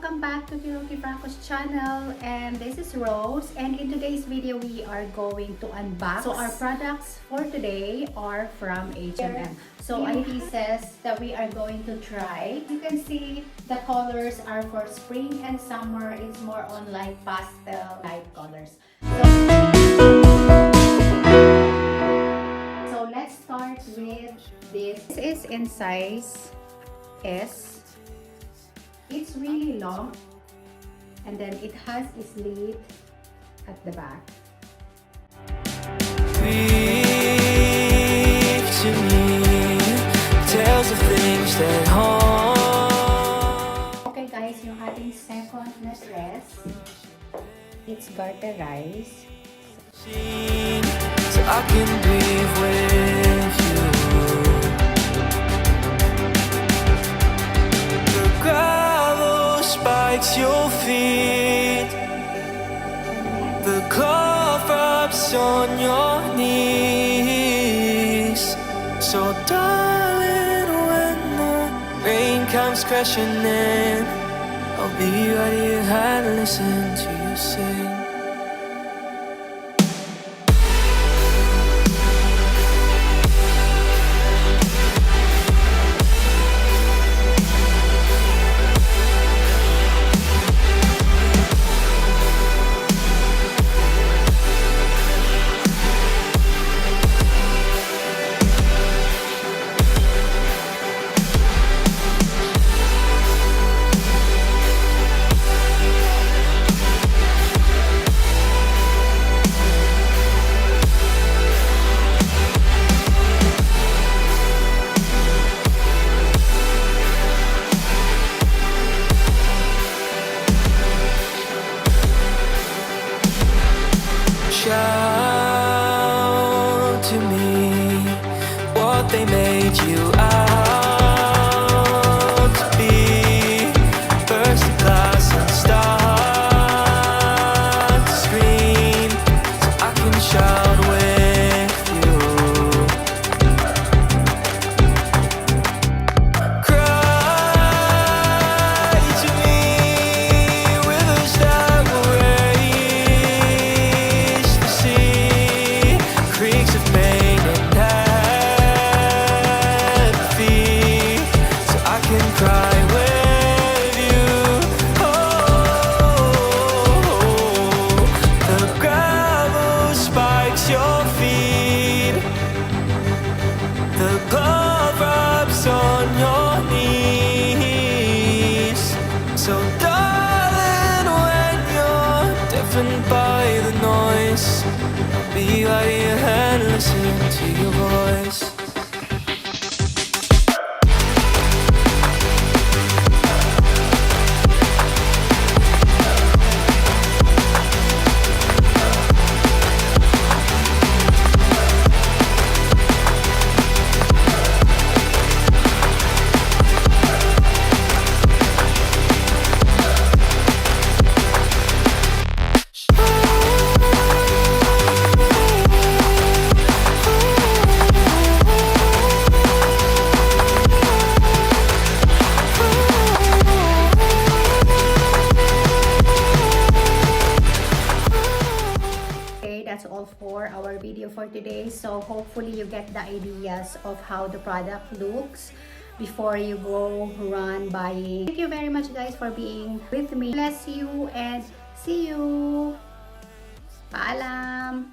welcome back to Kiroky Fraco's channel, and this is Rose, and in today's video we are going to unbox. So our products for today are from HoHem. So ID says that we are going to try. You can see the colors are for spring and summer. It's more on like pastel light colors. So let's start with this. This is in size S. It's really long, and then it has a slit at the back. Speak to me, tales of things that haunt. Okay guys, yung ating second na dress, it's garterized. So I can breathe with you. The gravel spikes your feet. The cloth wraps on your knees. So darling, when the rain comes crashing in, I'll be right here and listen to you sing. Shout to me what they made you out to be. Burst the glass and start to scream, so I can shout with you. Cry to me, rivers that will raise the sea, creeks of pain and apathy, so I can cry with you. Oh, the gravel spikes your feet. The glove wraps on your knees. So darling, when you're deafened by the noise, I'll be right here and listen to your voice. That's all for our video for today. So hopefully you get the ideas of how the product looks before you go run buying. Thank you very much guys for being with me. Bless you and see you. Paalam!